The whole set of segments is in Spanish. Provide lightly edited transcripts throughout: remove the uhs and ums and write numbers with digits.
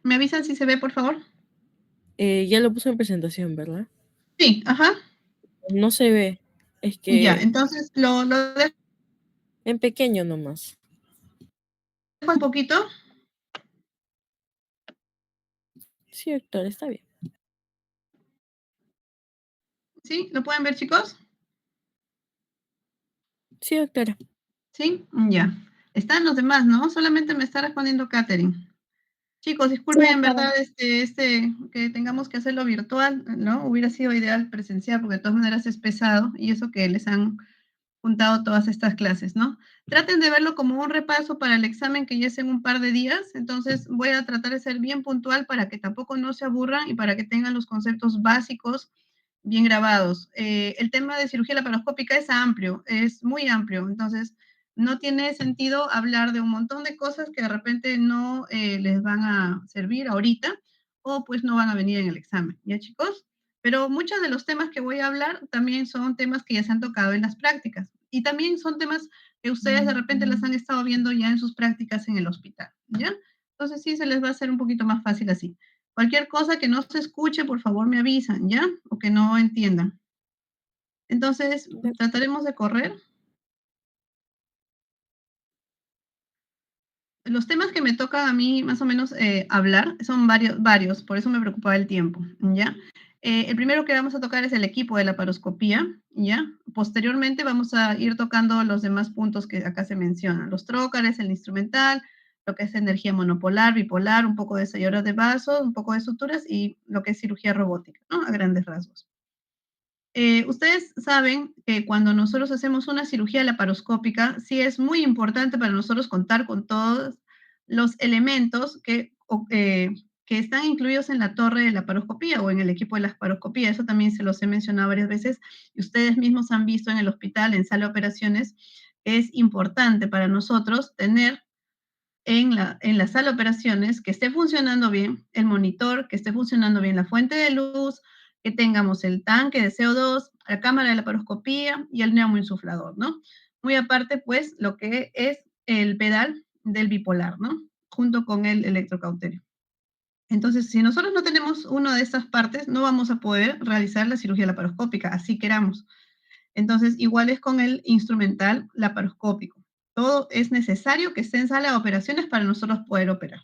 ¿Me avisan si se ve, por favor? Ya lo puse en presentación, ¿verdad? Sí, ajá. No se ve. Es Ya, que entonces lo dejo en pequeño nomás. un poquito. Sí, doctor, está bien. ¿Sí? ¿Lo pueden ver, chicos? Sí, doctora. ¿Sí? Ya. Están los demás, ¿no? Solamente me está respondiendo Katherine. Chicos, Sí, disculpen en doctora. verdad que tengamos que hacerlo virtual, ¿no? Hubiera sido ideal presencial porque de todas maneras es pesado y eso que les han juntado todas estas clases, ¿no? Traten de verlo como un repaso para el examen que ya es en un par de días, entonces voy a tratar de ser bien puntual para que tampoco no se aburran y para que tengan los conceptos básicos bien grabados. El tema de cirugía laparoscópica es amplio, es muy amplio, entonces no tiene sentido hablar de un montón de cosas que de repente no les van a servir ahorita o pues no van a venir en el examen, ¿ya chicos? Pero muchos de los temas que voy a hablar también son temas que ya se han tocado en las prácticas y también son temas que ustedes de repente las han estado viendo ya en sus prácticas en el hospital, ¿ya? Entonces sí se les va a hacer un poquito más fácil así. Cualquier cosa que no se escuche, por favor me avisan, ¿ya? O que no entiendan. Entonces, trataremos de correr. Los temas que me toca a mí más o menos hablar son varios, por eso me preocupaba el tiempo, ¿ya? El primero que vamos a tocar es el equipo de la paroscopía, ¿ya? Posteriormente vamos a ir tocando los demás puntos que acá se mencionan, los trócares, el instrumental, lo que es energía monopolar, bipolar, un poco de sellado de vasos, un poco de suturas y lo que es cirugía robótica, ¿no? A grandes rasgos. Ustedes saben que cuando nosotros hacemos una cirugía laparoscópica, sí es muy importante para nosotros contar con todos los elementos que están incluidos en la torre de laparoscopía o en el equipo de la laparoscopía. Eso también se los he mencionado varias veces y ustedes mismos han visto en el hospital, en sala de operaciones, es importante para nosotros tener en la sala de operaciones que esté funcionando bien el monitor, que esté funcionando bien la fuente de luz, que tengamos el tanque de CO2, la cámara de laparoscopía y el neumoinsuflador, ¿no? Muy aparte, pues, lo que es el pedal del bipolar, ¿no? Junto con el electrocauterio. Entonces, si nosotros no tenemos una de estas partes, no vamos a poder realizar la cirugía laparoscópica, así queramos. Entonces, igual es con el instrumental laparoscópico. Todo es necesario que esté en sala de operaciones para nosotros poder operar.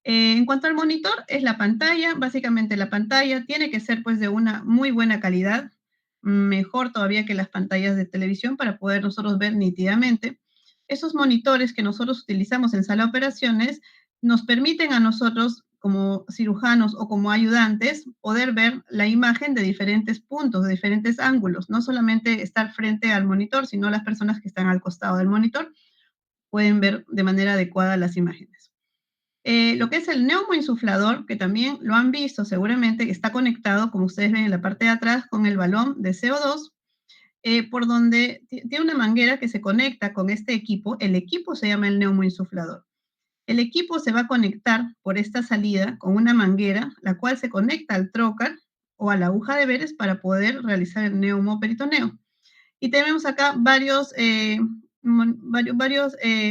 En cuanto al monitor, es la pantalla. Básicamente la pantalla tiene que ser pues de una muy buena calidad, mejor todavía que las pantallas de televisión para poder nosotros ver nítidamente. Esos monitores que nosotros utilizamos en sala de operaciones nos permiten a nosotros como cirujanos o como ayudantes poder ver la imagen de diferentes puntos, de diferentes ángulos, no solamente estar frente al monitor, sino las personas que están al costado del monitor pueden ver de manera adecuada las imágenes. Lo que es el neumoinsuflador, que también lo han visto seguramente, que está conectado, como ustedes ven en la parte de atrás, con el balón de CO2, por donde tiene una manguera que se conecta con este equipo. El equipo se llama el neumoinsuflador. El equipo se va a conectar por esta salida con una manguera, la cual se conecta al trocar o a la aguja de Veres para poder realizar el neumoperitoneo. Y tenemos acá varios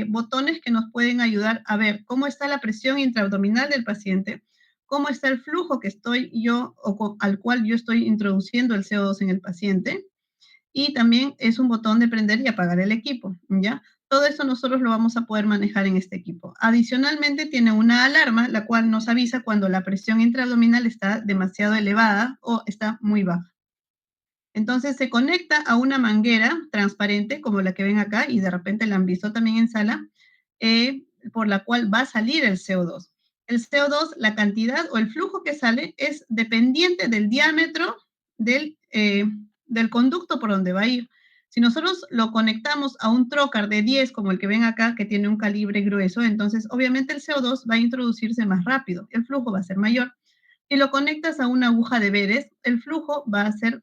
botones que nos pueden ayudar a ver cómo está la presión intraabdominal del paciente, cómo está el flujo que estoy yo o al cual yo estoy introduciendo el CO2 en el paciente. Y también es un botón de prender y apagar el equipo, ¿ya? Todo eso nosotros lo vamos a poder manejar en este equipo. Adicionalmente tiene una alarma, la cual nos avisa cuando la presión intraabdominal está demasiado elevada o está muy baja. Entonces se conecta a una manguera transparente, como la que ven acá, y de repente la han visto también en sala, por la cual va a salir el CO2. El CO2, la cantidad o el flujo que sale es dependiente del diámetro del conducto por donde va a ir. Si nosotros lo conectamos a un trocar de 10, como el que ven acá, que tiene un calibre grueso, entonces obviamente el CO2 va a introducirse más rápido, el flujo va a ser mayor. Si lo conectas a una aguja de Veres, el flujo va a ser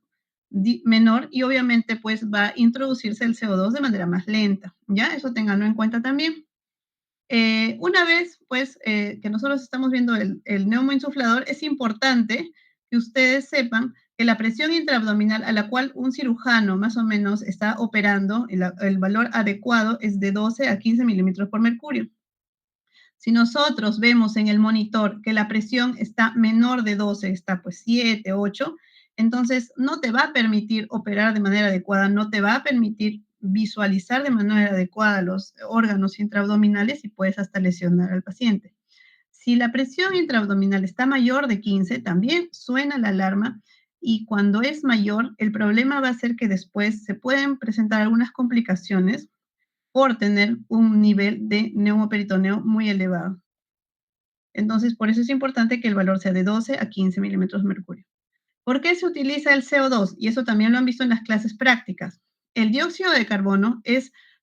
menor y obviamente pues va a introducirse el CO2 de manera más lenta, ¿ya? Eso ténganlo en cuenta también. Una vez pues que nosotros estamos viendo el neumoinsuflador, es importante que ustedes sepan que la presión intraabdominal a la cual un cirujano más o menos está operando, el valor adecuado es de 12 a 15 milímetros por mercurio. Si nosotros vemos en el monitor que la presión está menor de 12, está pues 7, 8, entonces no te va a permitir operar de manera adecuada, no te va a permitir visualizar de manera adecuada los órganos intraabdominales y puedes hasta lesionar al paciente. Si la presión intraabdominal está mayor de 15, también suena la alarma y cuando es mayor, el problema va a ser que después se pueden presentar algunas complicaciones por tener un nivel de neumoperitoneo muy elevado. Entonces, por eso es importante que el valor sea de 12 a 15 milímetros de mercurio. ¿Por qué se utiliza el CO2? Y eso también lo han visto en las clases prácticas. El dióxido de carbono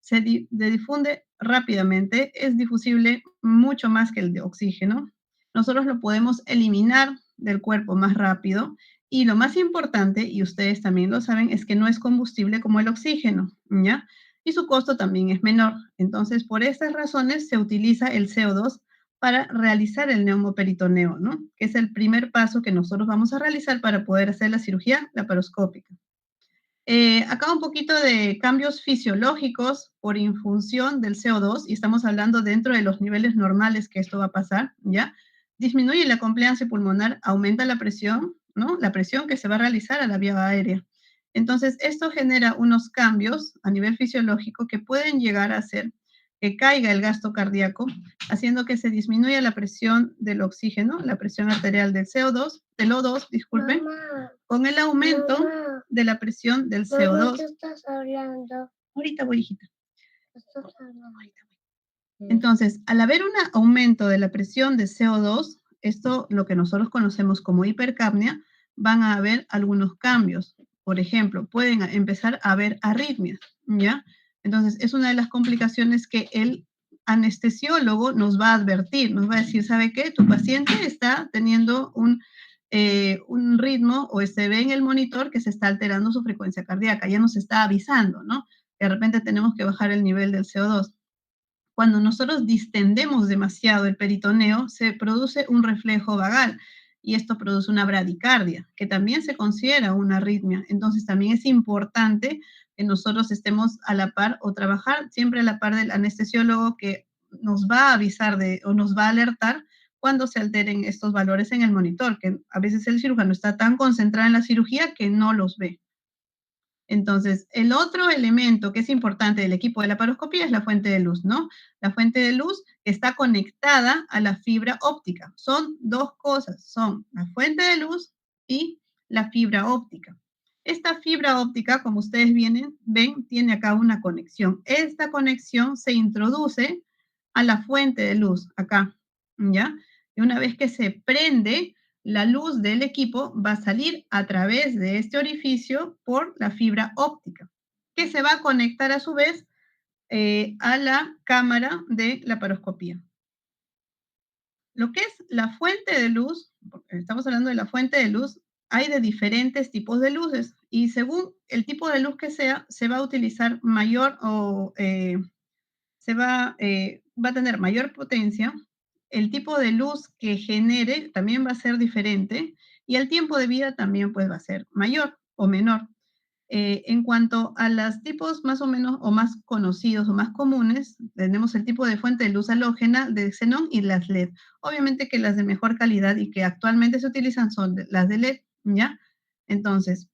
se difunde rápidamente, es difusible mucho más que el de oxígeno. Nosotros lo podemos eliminar del cuerpo más rápido y lo más importante, y ustedes también lo saben, es que no es combustible como el oxígeno, ¿ya? Y su costo también es menor. Entonces, por estas razones se utiliza el CO2 para realizar el neumoperitoneo, ¿no? Que es el primer paso que nosotros vamos a realizar para poder hacer la cirugía laparoscópica. Acá un poquito de cambios fisiológicos por infunción del CO2, y estamos hablando dentro de los niveles normales que esto va a pasar, ¿ya? Disminuye la compliance pulmonar, aumenta la presión, ¿no? La presión que se va a realizar a la vía aérea. Entonces, esto genera unos cambios a nivel fisiológico que pueden llegar a hacer que caiga el gasto cardíaco, haciendo que se disminuya la presión del oxígeno, la presión arterial del CO2, del O2, disculpen, mamá, con el aumento mamá, de la presión del CO2. ¿Qué estás hablando? Ahorita voy, hijita. ¿Qué estás hablando? Ahorita voy. Entonces, al haber un aumento de la presión de CO2, esto lo que nosotros conocemos como hipercapnia, van a haber algunos cambios. Por ejemplo, pueden empezar a haber arritmias, ¿ya? Entonces, es una de las complicaciones que el anestesiólogo nos va a advertir, nos va a decir, ¿sabe qué? Tu paciente está teniendo un ritmo o se ve en el monitor que se está alterando su frecuencia cardíaca, ya nos está avisando, ¿no? De repente tenemos que bajar el nivel del CO2. Cuando nosotros distendemos demasiado el peritoneo, se produce un reflejo vagal y esto produce una bradicardia, que también se considera una arritmia. Entonces, también es importante que nosotros estemos a la par o trabajar siempre a la par del anestesiólogo que nos va a avisar o nos va a alertar cuando se alteren estos valores en el monitor, que a veces el cirujano está tan concentrado en la cirugía que no los ve. Entonces, el otro elemento que es importante del equipo de laparoscopía es la fuente de luz, ¿no? La fuente de luz está conectada a la fibra óptica. Son dos cosas, son la fuente de luz y la fibra óptica. Esta fibra óptica, como ustedes ven, tiene acá una conexión. Esta conexión se introduce a la fuente de luz, acá, ¿ya? Y una vez que se prende, la luz del equipo va a salir a través de este orificio por la fibra óptica, que se va a conectar a su vez a la cámara de laparoscopía. Lo que es la fuente de luz, porque estamos hablando de la fuente de luz, hay de diferentes tipos de luces y según el tipo de luz que sea, se va a utilizar mayor o va a tener mayor potencia, el tipo de luz que genere también va a ser diferente y el tiempo de vida también pues va a ser mayor o menor. En cuanto a los tipos más o menos o más conocidos o más comunes, tenemos el tipo de fuente de luz halógena de xenón y las LED. Obviamente que las de mejor calidad y que actualmente se utilizan son las de LED, ¿ya? Entonces,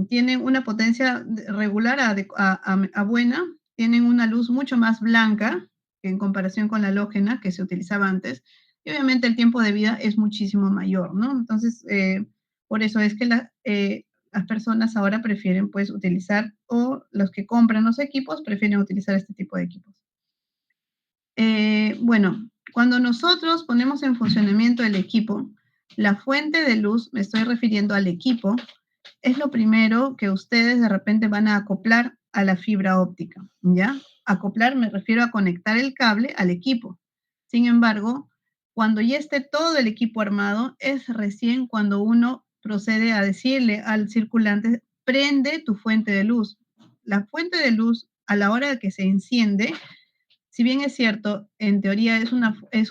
tienen una potencia regular a buena, tienen una luz mucho más blanca en comparación con la halógena que se utilizaba antes, y obviamente el tiempo de vida es muchísimo mayor, ¿no? Entonces, por eso es que las personas ahora prefieren pues utilizar, o los que compran los equipos prefieren utilizar este tipo de equipos. Bueno, cuando nosotros ponemos en funcionamiento el equipo, la fuente de luz, me estoy refiriendo al equipo, es lo primero que ustedes de repente van a acoplar a la fibra óptica, ¿ya? Acoplar me refiero a conectar el cable al equipo. Sin embargo, cuando ya esté todo el equipo armado, es recién cuando uno procede a decirle al circulante, prende tu fuente de luz. La fuente de luz, a la hora de que se enciende, si bien es cierto, en teoría es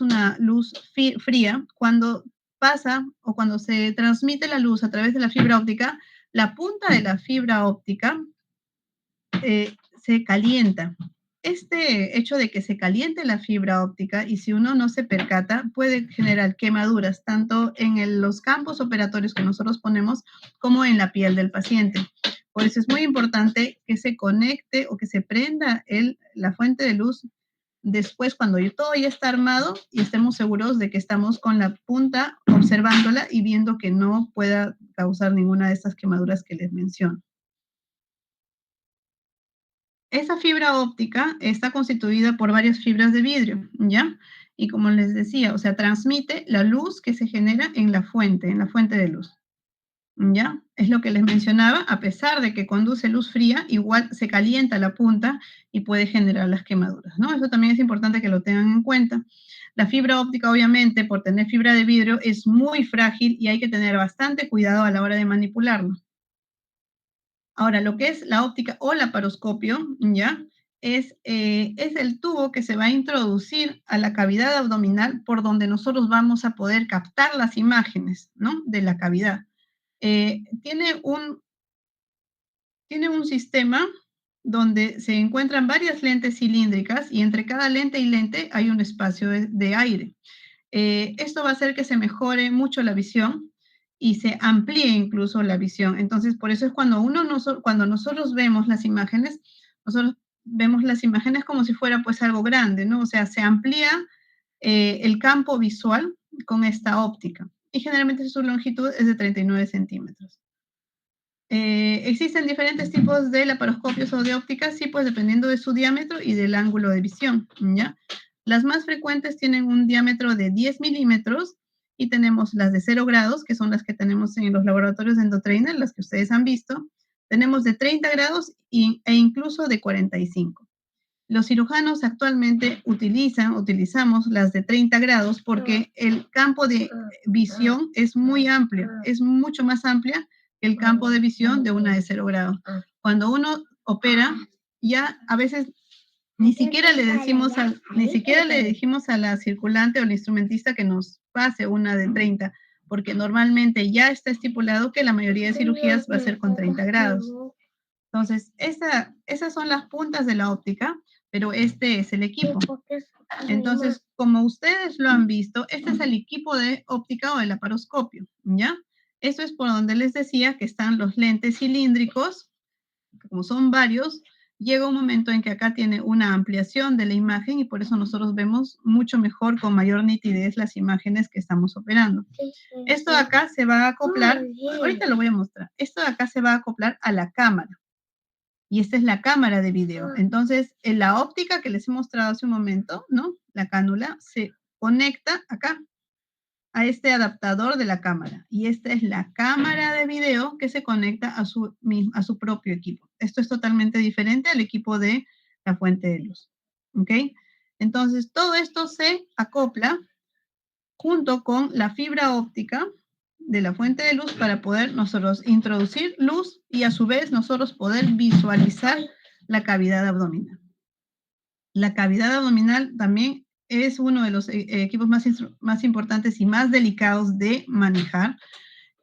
una luz fría, cuando pasa o cuando se transmite la luz a través de la fibra óptica, la punta de la fibra óptica se calienta. este hecho de que se caliente la fibra óptica y si uno no se percata, puede generar quemaduras tanto en los campos operatorios que nosotros ponemos como en la piel del paciente. Por eso es muy importante que se conecte o que se prenda la fuente de luz después cuando todo ya está armado y estemos seguros de que estamos con la punta observándola y viendo que no pueda causar ninguna de estas quemaduras que les menciono. Esa fibra óptica está constituida por varias fibras de vidrio, ¿ya? Y como les decía, o sea, transmite la luz que se genera en la fuente de luz, ¿ya? Es lo que les mencionaba, a pesar de que conduce luz fría, igual se calienta la punta y puede generar las quemaduras, ¿no? Eso también es importante que lo tengan en cuenta. La fibra óptica, obviamente, por tener fibra de vidrio, es muy frágil y hay que tener bastante cuidado a la hora de manipularlo. Ahora, lo que es la óptica o laparoscopio, ¿ya? Es el tubo que se va a introducir a la cavidad abdominal por donde nosotros vamos a poder captar las imágenes, ¿no? De la cavidad. Eh, tiene un, tiene un sistema donde se encuentran varias lentes cilíndricas y entre cada lente y lente hay un espacio de aire. Esto va a hacer que se mejore mucho la visión y se amplíe incluso la visión. Entonces, por eso es cuando nosotros vemos las imágenes, nosotros vemos las imágenes como si fuera pues algo grande, ¿no? O sea, se amplía el campo visual con esta óptica y generalmente su longitud es de 39 centímetros. Existen diferentes tipos de laparoscopios o de ópticas, sí, pues dependiendo de su diámetro y del ángulo de visión, ¿ya? Las más frecuentes tienen un diámetro de 10 milímetros y tenemos las de 0 grados, que son las que tenemos en los laboratorios de Endotrainer, las que ustedes han visto. Tenemos de 30 grados e incluso de 45. Los cirujanos actualmente utilizamos las de 30 grados porque el campo de visión es muy amplio, es mucho más amplia que el campo de visión de una de 0 grados. Cuando uno opera, ya a veces ni siquiera le dijimos a la circulante o al instrumentista que nos pase una de 30, porque normalmente ya está estipulado que la mayoría de cirugías va a ser con 30 grados. Entonces, esas son las puntas de la óptica, pero este es el equipo. Entonces, como ustedes lo han visto, este es el equipo de óptica o el laparoscopio, ¿ya? Eso es por donde les decía que están los lentes cilíndricos, como son varios, llega un momento en que acá tiene una ampliación de la imagen y por eso nosotros vemos mucho mejor, con mayor nitidez, las imágenes que estamos operando. Esto de acá se va a acoplar, ahorita lo voy a mostrar, esto de acá se va a acoplar a la cámara. Y esta es la cámara de video. Entonces, en la óptica que les he mostrado hace un momento, ¿no? La cánula se conecta acá a este adaptador de la cámara. Y esta es la cámara de video que se conecta a su propio equipo. Esto es totalmente diferente al equipo de la fuente de luz. ¿Ok? Entonces, todo esto se acopla junto con la fibra óptica de la fuente de luz para poder nosotros introducir luz y a su vez nosotros poder visualizar la cavidad abdominal. La cavidad abdominal también es uno de los equipos más importantes y más delicados de manejar.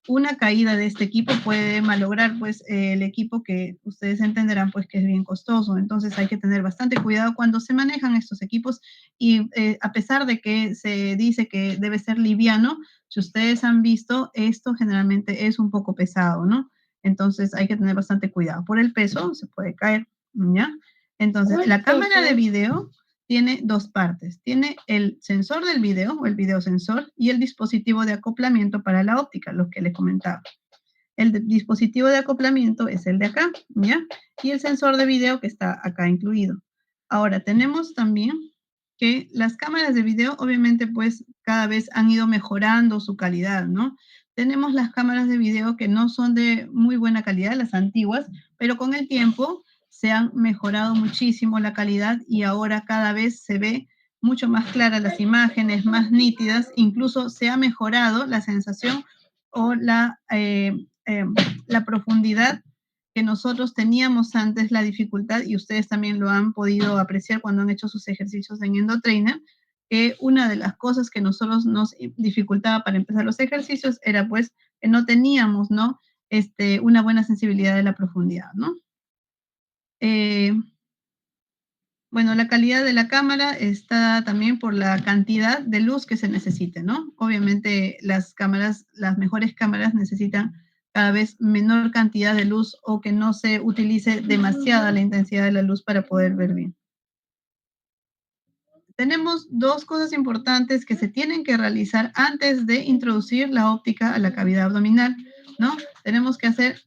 Una caída de este equipo puede malograr pues el equipo, que ustedes entenderán pues que es bien costoso. Entonces hay que tener bastante cuidado cuando se manejan estos equipos y a pesar de que se dice que debe ser liviano, si ustedes han visto, esto generalmente es un poco pesado, ¿no? Entonces hay que tener bastante cuidado. Por el peso se puede caer, ¿ya? Entonces la cámara de video tiene dos partes. Tiene el sensor del video o el videosensor y el dispositivo de acoplamiento para la óptica, lo que les comentaba. El dispositivo de acoplamiento es el de acá, ¿ya? Y el sensor de video que está acá incluido. Ahora, tenemos también que las cámaras de video, obviamente, pues cada vez han ido mejorando su calidad, ¿no? Tenemos las cámaras de video que no son de muy buena calidad, las antiguas, pero con el tiempo se han mejorado muchísimo la calidad y ahora cada vez se ve mucho más claras las imágenes, más nítidas, incluso se ha mejorado la sensación o la profundidad que nosotros teníamos antes, la dificultad, y ustedes también lo han podido apreciar cuando han hecho sus ejercicios en EndoTrainer, que una de las cosas que nosotros nos dificultaba para empezar los ejercicios era pues que no teníamos, ¿no? Una buena sensibilidad de la profundidad, ¿no? Bueno, la calidad de la cámara está también por la cantidad de luz que se necesite, ¿no? Obviamente las cámaras, las mejores cámaras necesitan cada vez menor cantidad de luz o que no se utilice demasiada la intensidad de la luz para poder ver bien. Tenemos dos cosas importantes que se tienen que realizar antes de introducir la óptica a la cavidad abdominal, ¿no? Tenemos que hacer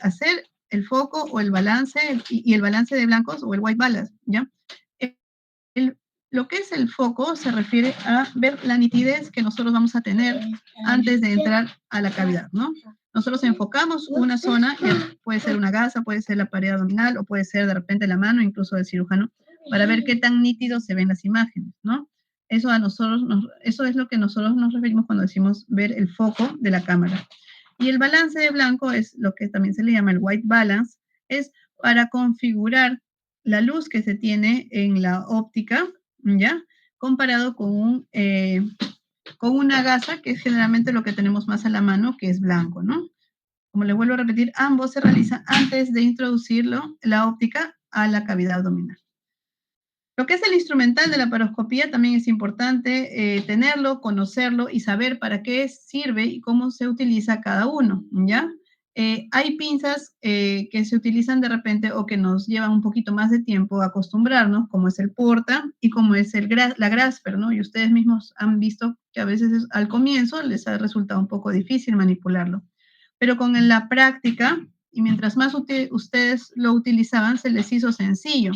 hacer el foco o el balance y el balance de blancos o el white balance, ¿ya? El- lo que es el foco se refiere a ver la nitidez que nosotros vamos a tener antes de entrar a la cavidad, ¿no? Nosotros enfocamos una zona, puede ser una gasa, puede ser la pared abdominal o puede ser de repente la mano, incluso del cirujano, para ver qué tan nítido se ven las imágenes, ¿no? Eso es lo que nosotros nos referimos cuando decimos ver el foco de la cámara. Y el balance de blanco es lo que también se le llama el white balance, es para configurar la luz que se tiene en la óptica, ¿ya? Comparado con una gasa, que es generalmente lo que tenemos más a la mano, que es blanco, ¿no? Como le vuelvo a repetir, ambos se realizan antes de introducirlo, la óptica, a la cavidad abdominal. Lo que es el instrumental de la paroscopía también es importante tenerlo, conocerlo y saber para qué sirve y cómo se utiliza cada uno, ¿ya? Hay pinzas que se utilizan de repente o que nos llevan un poquito más de tiempo a acostumbrarnos, como es el porta y como es la grasper, ¿no? Y ustedes mismos han visto que a veces al comienzo les ha resultado un poco difícil manipularlo. Pero con la práctica, y mientras más ustedes lo utilizaban, se les hizo sencillo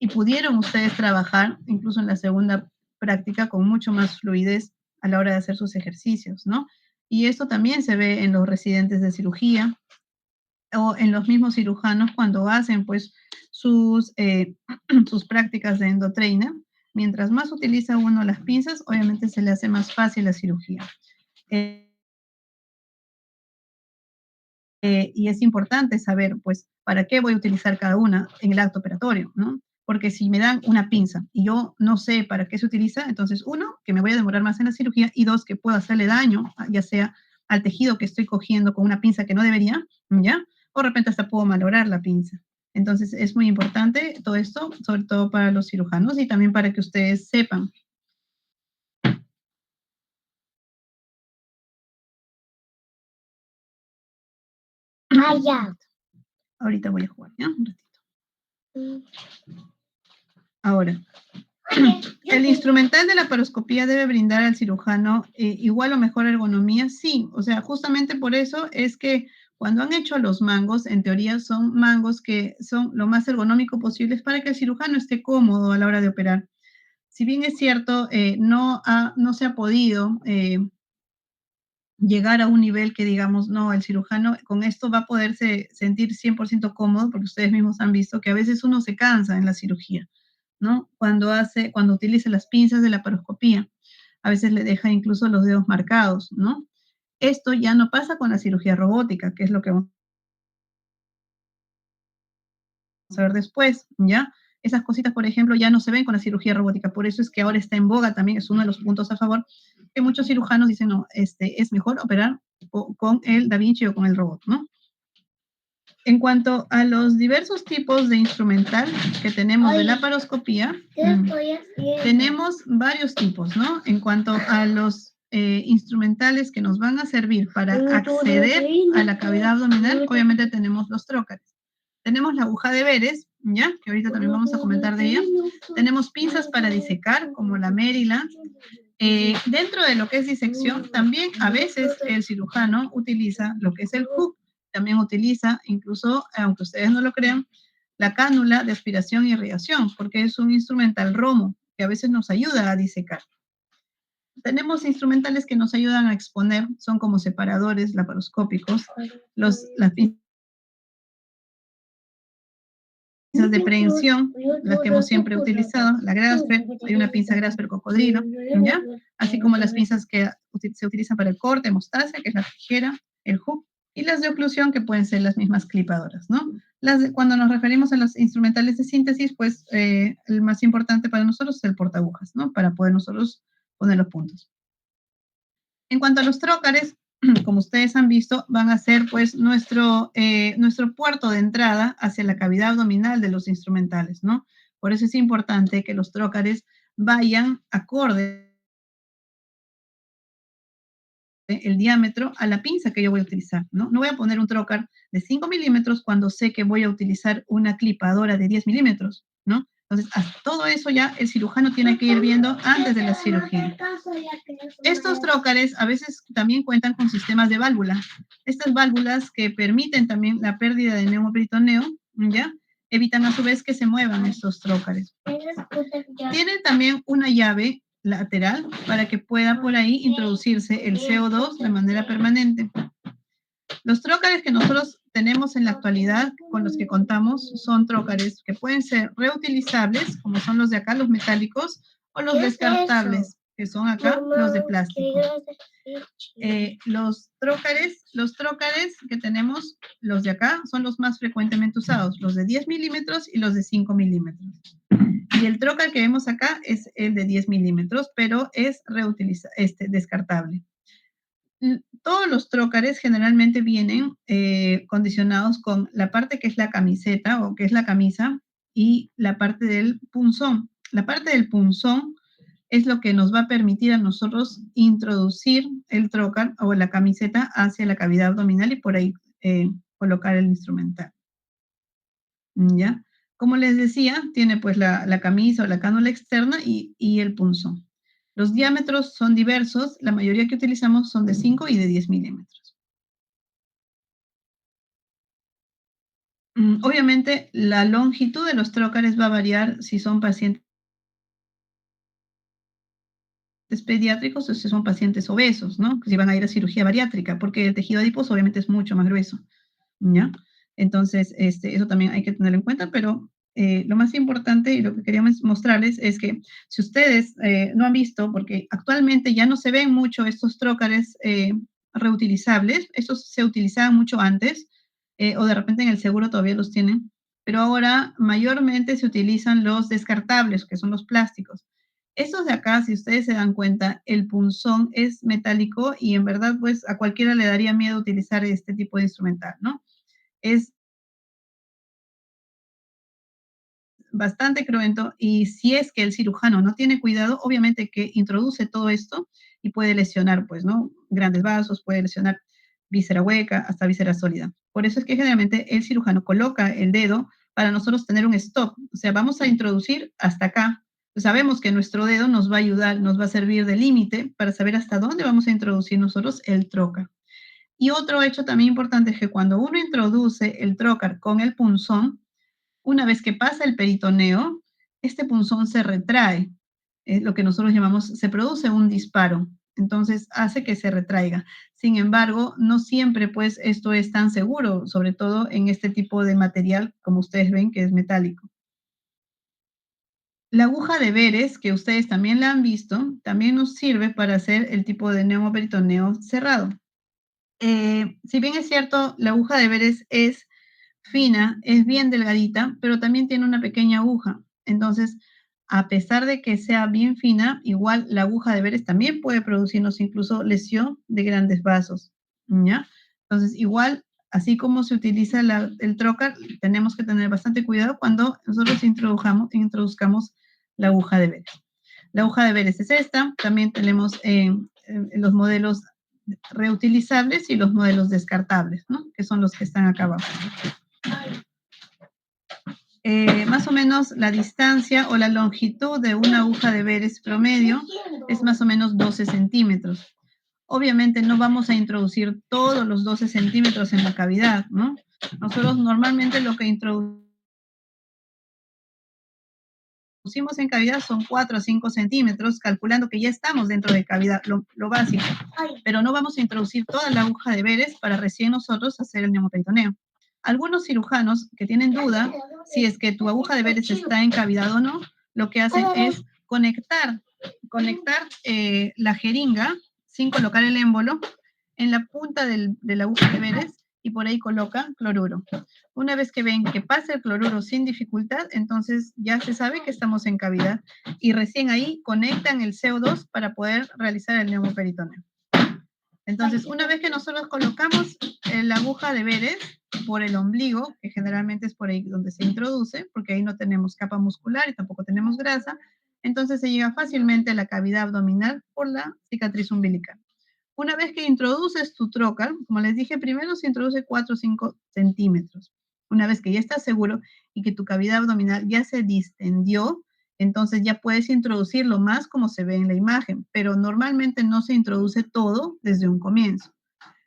y pudieron ustedes trabajar incluso en la segunda práctica con mucho más fluidez a la hora de hacer sus ejercicios, ¿no? Y esto también se ve en los residentes de cirugía o en los mismos cirujanos cuando hacen pues sus prácticas de endotrainer. Mientras más utiliza uno las pinzas, obviamente se le hace más fácil la cirugía. Eh, y es importante saber, pues, para qué voy a utilizar cada una en el acto operatorio, ¿no? Porque si me dan una pinza y yo no sé para qué se utiliza, entonces, uno, que me voy a demorar más en la cirugía y dos, que puedo hacerle daño, ya sea al tejido que estoy cogiendo con una pinza que no debería, ¿ya? O de repente hasta puedo malograr la pinza. Entonces, es muy importante todo esto, sobre todo para los cirujanos y también para que ustedes sepan. Ah, ya. Ahorita voy a jugar, ¿ya? Un ratito. Ahora, ¿el instrumental de la paroscopía debe brindar al cirujano igual o mejor ergonomía? Sí, o sea, justamente por eso es que cuando han hecho los mangos, en teoría son mangos que son lo más ergonómico posibles para que el cirujano esté cómodo a la hora de operar. Si bien es cierto, no se ha podido llegar a un nivel que digamos, no, el cirujano con esto va a poderse sentir 100% cómodo, porque ustedes mismos han visto que a veces uno se cansa en la cirugía, ¿no? Cuando utiliza las pinzas de la paroscopía, a veces le deja incluso los dedos marcados, ¿no? Esto ya no pasa con la cirugía robótica, que es lo que vamos a ver después, ¿ya? Esas cositas, por ejemplo, ya no se ven con la cirugía robótica, por eso es que ahora está en boga también, es uno de los puntos a favor, que muchos cirujanos dicen, no, es mejor operar con el Da Vinci o con el robot, ¿no? En cuanto a los diversos tipos de instrumental que tenemos de la paroscopía, tenemos varios tipos, ¿no? En cuanto a los instrumentales que nos van a servir para acceder a la cavidad abdominal, obviamente tenemos los trócares. Tenemos la aguja de Veres, ¿ya? Que ahorita también vamos a comentar de ella. Tenemos pinzas para disecar, como la Maryland. Dentro de lo que es disección, también a veces el cirujano utiliza lo que es el hook, también utiliza, incluso, aunque ustedes no lo crean, la cánula de aspiración y irrigación, porque es un instrumental romo que a veces nos ayuda a disecar. Tenemos instrumentales que nos ayudan a exponer, son como separadores laparoscópicos, las pinzas de prevención, las que hemos siempre utilizado, la Grasper, hay una pinza Grasper cocodrilo, ¿ya? Así como las pinzas que se utilizan para el corte, mostaza, que es la tijera, el hook, y las de oclusión, que pueden ser las mismas clipadoras, ¿no? Cuando nos referimos a los instrumentales de síntesis, pues el más importante para nosotros es el portaagujas, ¿no? Para poder nosotros poner los puntos. En cuanto a los trócares, como ustedes han visto, van a ser pues nuestro puerto de entrada hacia la cavidad abdominal de los instrumentales, ¿no? Por eso es importante que los trócares vayan acorde el diámetro a la pinza que yo voy a utilizar, ¿no? No voy a poner un trócar de 5 milímetros cuando sé que voy a utilizar una clipadora de 10 milímetros, ¿no? Entonces, todo eso ya el cirujano tiene que ir viendo antes de la cirugía. Estos trócares a veces también cuentan con sistemas de válvula. Estas válvulas que permiten también la pérdida de neumoperitoneo, ¿ya? Evitan a su vez que se muevan estos trócares. Tienen también una llave lateral para que pueda por ahí introducirse el CO2 de manera permanente. Los trócares que nosotros tenemos en la actualidad, con los que contamos, son trócares que pueden ser reutilizables, como son los de acá, los metálicos, o los descartables, que son acá los de plástico. Los trócares que tenemos, los de acá, son los más frecuentemente usados, los de 10 milímetros y los de 5 milímetros. Y el trócar que vemos acá es el de 10 milímetros, pero es descartable. Todos los trócares generalmente vienen condicionados con la parte que es la camiseta o que es la camisa y la parte del punzón. La parte del punzón es lo que nos va a permitir a nosotros introducir el trócar o la camiseta hacia la cavidad abdominal y por ahí colocar el instrumental. ¿Ya? Como les decía, tiene pues la camisa o la cánula externa y el punzón. Los diámetros son diversos, la mayoría que utilizamos son de 5 y de 10 milímetros. Obviamente, la longitud de los trócares va a variar si son pacientes pediátricos o si son pacientes obesos, ¿no? Si van a ir a cirugía bariátrica, porque el tejido adiposo obviamente es mucho más grueso, ¿ya? Entonces, eso también hay que tenerlo en cuenta, pero lo más importante y lo que queríamos mostrarles es que si ustedes no han visto, porque actualmente ya no se ven mucho estos trócares reutilizables, estos se utilizaban mucho antes, o de repente en el seguro todavía los tienen, pero ahora mayormente se utilizan los descartables, que son los plásticos. Estos de acá, si ustedes se dan cuenta, el punzón es metálico y en verdad, pues a cualquiera le daría miedo utilizar este tipo de instrumental, ¿no? Es bastante cruento y si es que el cirujano no tiene cuidado, obviamente que introduce todo esto y puede lesionar, pues, ¿no? Grandes vasos, puede lesionar víscera hueca, hasta víscera sólida. Por eso es que generalmente el cirujano coloca el dedo para nosotros tener un stop. O sea, vamos a introducir hasta acá. Sabemos que nuestro dedo nos va a ayudar, nos va a servir de límite para saber hasta dónde vamos a introducir nosotros el trócar. Y otro hecho también importante es que cuando uno introduce el trócar con el punzón, una vez que pasa el peritoneo, este punzón se retrae, es lo que nosotros llamamos, se produce un disparo, entonces hace que se retraiga. Sin embargo, no siempre pues esto es tan seguro, sobre todo en este tipo de material, como ustedes ven, que es metálico. La aguja de Veres, que ustedes también la han visto, también nos sirve para hacer el tipo de neumoperitoneo cerrado. Si bien es cierto, la aguja de Veres es fina, es bien delgadita, pero también tiene una pequeña aguja. Entonces, a pesar de que sea bien fina, igual la aguja de Veres también puede producirnos incluso lesión de grandes vasos, ¿ya? Entonces, igual, así como se utiliza el trócar, tenemos que tener bastante cuidado cuando nosotros introduzcamos la aguja de Veres. La aguja de Veres es esta, también tenemos los modelos reutilizables y los modelos descartables, ¿no? Que son los que están acá abajo. Más o menos la distancia o la longitud de una aguja de Veres promedio es más o menos 12 centímetros. Obviamente no vamos a introducir todos los 12 centímetros en la cavidad, ¿no? Nosotros normalmente lo que introducimos en cavidad son 4 a 5 centímetros, calculando que ya estamos dentro de cavidad, lo básico. Pero no vamos a introducir toda la aguja de Veres para recién nosotros hacer el neumoperitoneo. Algunos cirujanos que tienen duda si es que tu aguja de Veres está en cavidad o no, lo que hacen es conectar la jeringa sin colocar el émbolo en la punta de la aguja de Veres y por ahí colocan cloruro. Una vez que ven que pasa el cloruro sin dificultad, entonces ya se sabe que estamos en cavidad y recién ahí conectan el CO2 para poder realizar el neumoperitoneo. Entonces, una vez que nosotros colocamos la aguja de veres por el ombligo, que generalmente es por ahí donde se introduce, porque ahí no tenemos capa muscular y tampoco tenemos grasa, entonces se llega fácilmente a la cavidad abdominal por la cicatriz umbilical. Una vez que introduces tu trocar, como les dije, primero se introduce 4 o 5 centímetros. Una vez que ya estás seguro y que tu cavidad abdominal ya se distendió, entonces ya puedes introducirlo más como se ve en la imagen, pero normalmente no se introduce todo desde un comienzo.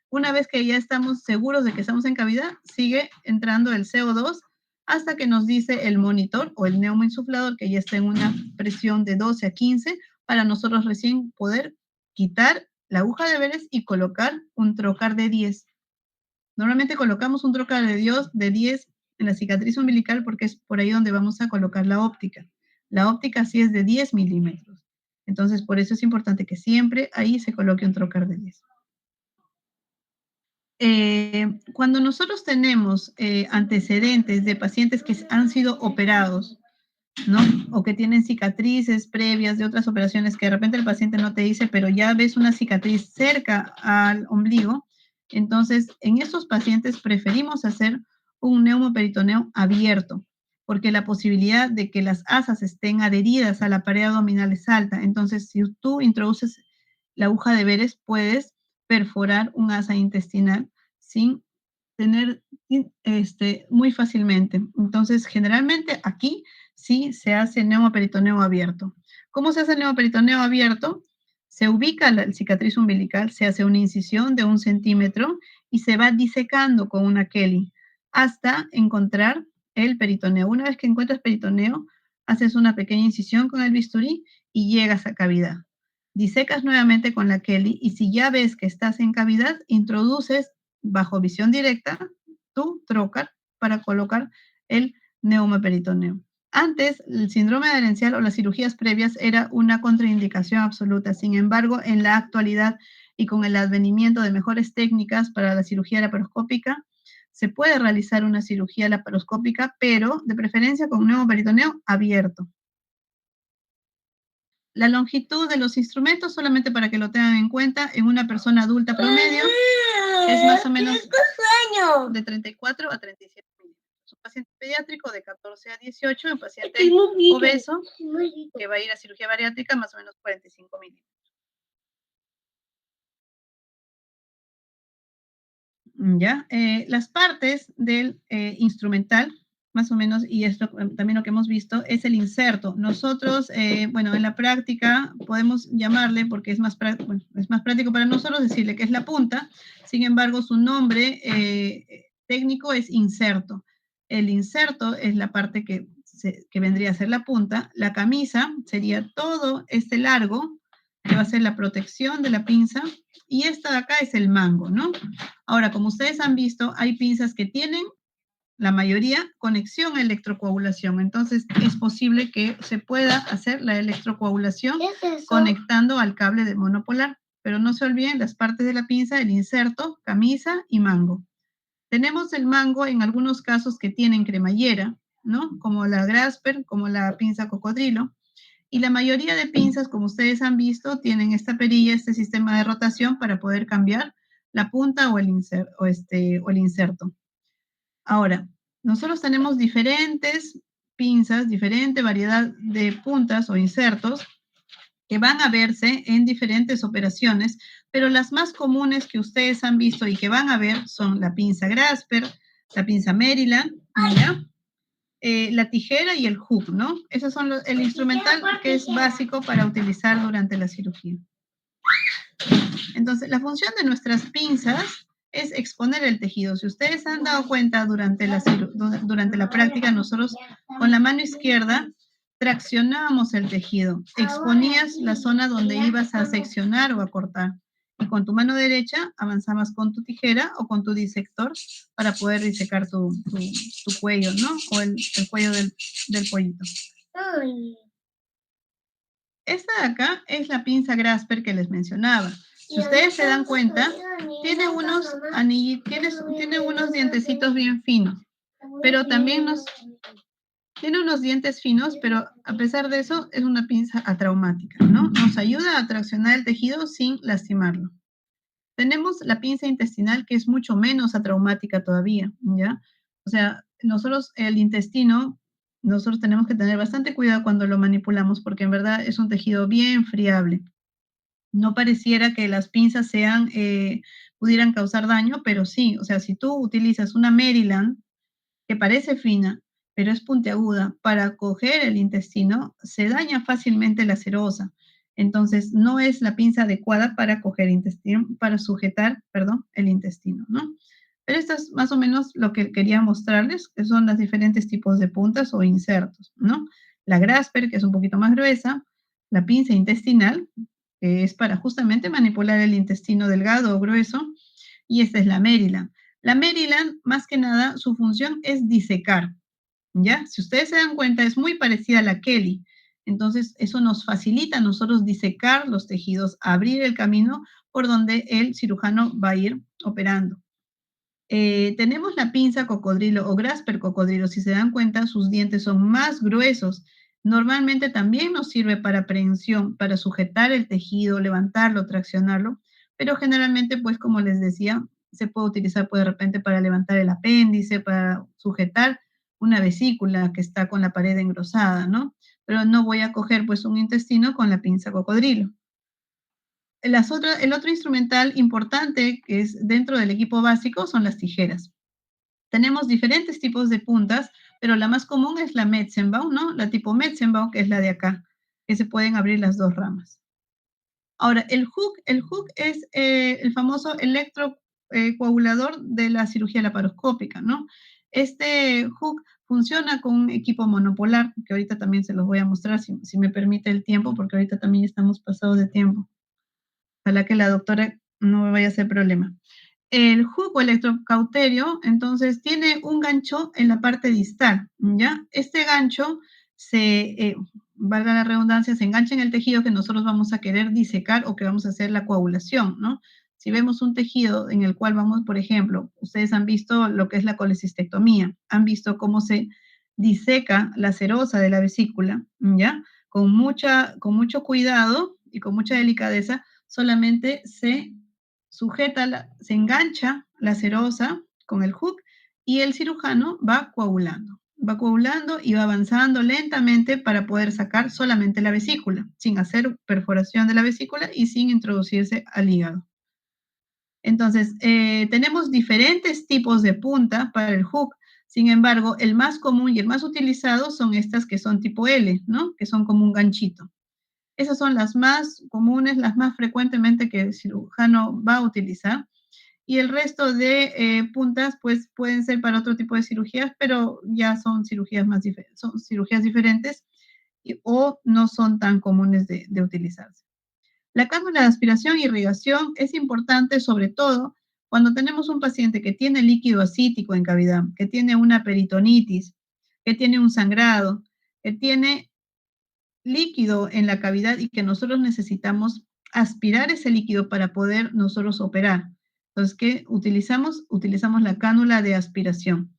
Una vez que ya estamos seguros de que estamos en cavidad, sigue entrando el CO2 hasta que nos dice el monitor o el neumoinsuflador que ya está en una presión de 12 a 15 para nosotros recién poder quitar la aguja de veres y colocar un trocar de 10. Normalmente colocamos un trocar de 10 en la cicatriz umbilical porque es por ahí donde vamos a colocar la óptica. La óptica sí es de 10 milímetros. Entonces, por eso es importante que siempre ahí se coloque un trocar de 10. Cuando nosotros tenemos antecedentes de pacientes que han sido operados, ¿no? O que tienen cicatrices previas de otras operaciones que de repente el paciente no te dice, pero ya ves una cicatriz cerca al ombligo, entonces en estos pacientes preferimos hacer un neumoperitoneo abierto, porque la posibilidad de que las asas estén adheridas a la pared abdominal es alta. Entonces, si tú introduces la aguja de veres, puedes perforar un asa intestinal sin tener muy fácilmente. Entonces, generalmente aquí sí se hace neumoperitoneo abierto. ¿Cómo se hace el neumoperitoneo abierto? Se ubica la cicatriz umbilical, se hace una incisión de 1 centímetro y se va disecando con una Kelly hasta encontrar el peritoneo. Una vez que encuentras peritoneo, haces una pequeña incisión con el bisturí y llegas a cavidad. Disecas nuevamente con la Kelly y si ya ves que estás en cavidad, introduces bajo visión directa tu trocar para colocar el neumoperitoneo. Antes, el síndrome adherencial o las cirugías previas era una contraindicación absoluta. Sin embargo, en la actualidad y con el advenimiento de mejores técnicas para la cirugía laparoscópica, se puede realizar una cirugía laparoscópica, pero de preferencia con neumoperitoneo abierto. La longitud de los instrumentos, solamente para que lo tengan en cuenta, en una persona adulta promedio, es más o menos de 34 a 37 milímetros. Un paciente pediátrico de 14 a 18, un paciente obeso que va a ir a cirugía bariátrica, más o menos 45 milímetros. ¿Ya? Las partes del instrumental, más o menos, y esto también lo que hemos visto, es el inserto. Nosotros, bueno, en la práctica podemos llamarle, porque es más práctico para nosotros decirle que es la punta, sin embargo, su nombre técnico es inserto. El inserto es la parte que vendría a ser la punta. La camisa sería todo este largo, que va a ser la protección de la pinza, y esta de acá es el mango, ¿no? Ahora, como ustedes han visto, hay pinzas que tienen, la mayoría, conexión a electrocoagulación. Entonces, es posible que se pueda hacer la electrocoagulación conectando al cable de monopolar. Pero no se olviden las partes de la pinza, el inserto, camisa y mango. Tenemos el mango en algunos casos que tienen cremallera, ¿no? Como la Grasper, como la pinza cocodrilo. Y la mayoría de pinzas, como ustedes han visto, tienen esta perilla, este sistema de rotación para poder cambiar la punta o el inserto. Ahora, nosotros tenemos diferentes pinzas, diferente variedad de puntas o insertos que van a verse en diferentes operaciones, pero las más comunes que ustedes han visto y que van a ver son la pinza Grasper, la pinza Maryland, ¿ya? La tijera y el hook, ¿no? Esos son el instrumental que es básico para utilizar durante la cirugía. Entonces, la función de nuestras pinzas es exponer el tejido. Si ustedes han dado cuenta durante la práctica, nosotros con la mano izquierda traccionábamos el tejido, exponías la zona donde ibas a seccionar o a cortar. Y con tu mano derecha avanzabas con tu tijera o con tu disector para poder disecar tu cuello, ¿no? O el cuello del pollito. Esta de acá es la pinza Grasper que les mencionaba. Si ustedes se dan cuenta, tiene unos tiene unos dientecitos bien finos, pero también tiene unos dientes finos, pero a pesar de eso es una pinza atraumática, ¿no? Nos ayuda a traccionar el tejido sin lastimarlo. Tenemos la pinza intestinal, que es mucho menos atraumática todavía, ¿ya? O sea, nosotros el intestino, nosotros tenemos que tener bastante cuidado cuando lo manipulamos, porque en verdad es un tejido bien friable. No pareciera que las pinzas sean, pudieran causar daño, pero sí, o sea, si tú utilizas una Maryland, que parece fina, pero es puntiaguda, para coger el intestino, se daña fácilmente la serosa. Entonces, no es la pinza adecuada para coger intestino, para sujetar, perdón, el intestino, ¿no? Pero esto es más o menos lo que quería mostrarles, que son los diferentes tipos de puntas o insertos, ¿no? La Grasper, que es un poquito más gruesa, la pinza intestinal, que es para justamente manipular el intestino delgado o grueso, y esta es la Maryland. La Maryland, más que nada, su función es disecar, ¿ya? Si ustedes se dan cuenta, es muy parecida a la Kelly. Entonces, eso nos facilita a nosotros disecar los tejidos, abrir el camino por donde el cirujano va a ir operando. Tenemos la pinza cocodrilo o Grasper cocodrilo. Si se dan cuenta, sus dientes son más gruesos. Normalmente también nos sirve para prehensión, para sujetar el tejido, levantarlo, traccionarlo, pero generalmente, pues como les decía, se puede utilizar pues, de repente para levantar el apéndice, para sujetar una vesícula que está con la pared engrosada, ¿no? Pero no voy a coger pues un intestino con la pinza cocodrilo. El otro instrumental importante que es dentro del equipo básico son las tijeras. Tenemos diferentes tipos de puntas, pero la más común es la Metzenbaum, ¿no? La tipo Metzenbaum, que es la de acá, que se pueden abrir las dos ramas. Ahora, el hook es el famoso electrocoagulador de la cirugía laparoscópica, ¿no? Este hook funciona con un equipo monopolar, que ahorita también se los voy a mostrar si me permite el tiempo, porque ahorita también estamos pasados de tiempo. Ojalá que la doctora no me vaya a hacer problema. El jugo electrocauterio, entonces, tiene un gancho en la parte distal, ¿ya? Este gancho valga la redundancia, se engancha en el tejido que nosotros vamos a querer disecar o que vamos a hacer la coagulación, ¿no? Si vemos un tejido en el cual vamos, por ejemplo, ustedes han visto lo que es la colecistectomía, han visto cómo se diseca la serosa de la vesícula, ¿ya? Con mucho cuidado y con mucha delicadeza, solamente se engancha la serosa con el hook y el cirujano va coagulando y va avanzando lentamente para poder sacar solamente la vesícula, sin hacer perforación de la vesícula y sin introducirse al hígado. Entonces, tenemos diferentes tipos de punta para el hook. Sin embargo, el más común y el más utilizado son estas que son tipo L, ¿no? Que son como un ganchito. Esas son las más comunes, las más frecuentemente que el cirujano va a utilizar. Y el resto de puntas, pues pueden ser para otro tipo de cirugías, pero ya son cirugías son cirugías diferentes o no son tan comunes de utilizarse. La cánula de aspiración e irrigación es importante sobre todo cuando tenemos un paciente que tiene líquido ascítico en cavidad, que tiene una peritonitis, que tiene un sangrado, que tiene líquido en la cavidad y que nosotros necesitamos aspirar ese líquido para poder nosotros operar. Entonces, ¿qué utilizamos? Utilizamos la cánula de aspiración.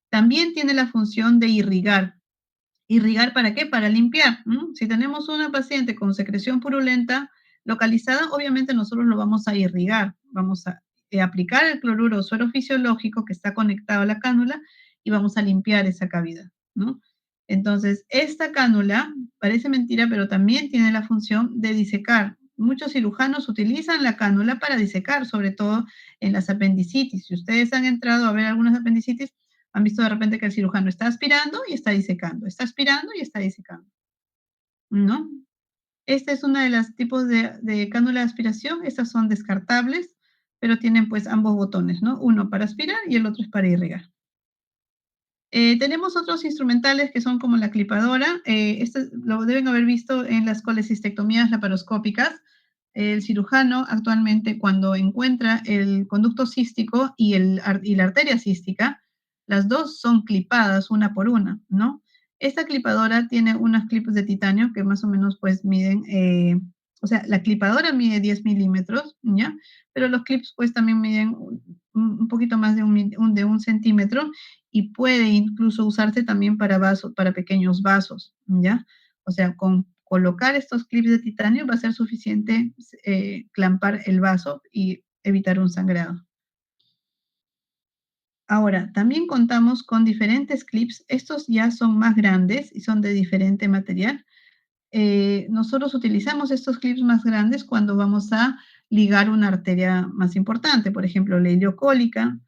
También tiene la función de irrigar. ¿Irrigar para qué? Para limpiar. Si tenemos una paciente con secreción purulenta localizada, obviamente nosotros lo vamos a irrigar. Vamos a aplicar el cloruro suero fisiológico que está conectado a la cánula y vamos a limpiar esa cavidad, ¿no? Entonces, esta cánula, parece mentira, pero también tiene la función de disecar. Muchos cirujanos utilizan la cánula para disecar, sobre todo en las apendicitis. Si ustedes han entrado a ver algunas apendicitis, han visto de repente que el cirujano está aspirando y está disecando, está aspirando y está disecando, ¿no? Esta es una de los tipos de cánula de aspiración. Estas son descartables, pero tienen pues ambos botones, ¿no? Uno para aspirar y el otro es para irrigar. Tenemos otros instrumentales que son como la clipadora. Este lo deben haber visto en las colecistectomías laparoscópicas. El cirujano actualmente cuando encuentra el conducto cístico y la arteria cística, las dos son clipadas una por una, ¿no? Esta clipadora tiene unos clips de titanio que más o menos pues miden, o sea, la clipadora mide 10 milímetros, ¿ya? Pero los clips pues también miden un poquito más de un centímetro y puede incluso usarse también para pequeños vasos, ¿ya? O sea, con colocar estos clips de titanio va a ser suficiente clampar el vaso y evitar un sangrado. Ahora, también contamos con diferentes clips. Estos ya son más grandes y son de diferente material. Nosotros utilizamos estos clips más grandes cuando vamos a ligar una arteria más importante, por ejemplo, la iliocólica,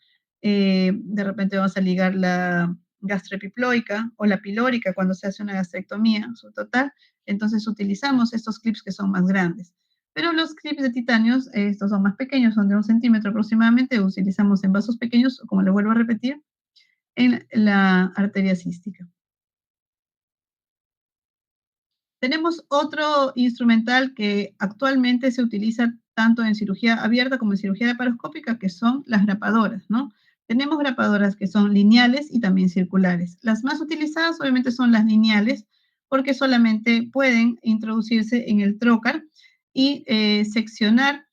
de repente vamos a ligar la gastroepiploica o la pilórica cuando se hace una gastrectomía subtotal, entonces utilizamos estos clips que son más grandes. Pero los clips de titanios, estos son más pequeños, son de 1 centímetro aproximadamente, utilizamos en vasos pequeños, como le vuelvo a repetir, en la arteria cística. Tenemos otro instrumental que actualmente se utiliza tanto en cirugía abierta como en cirugía laparoscópica, que son las grapadoras, ¿no? Tenemos grapadoras que son lineales y también circulares. Las más utilizadas obviamente son las lineales, porque solamente pueden introducirse en el trocar y seccionar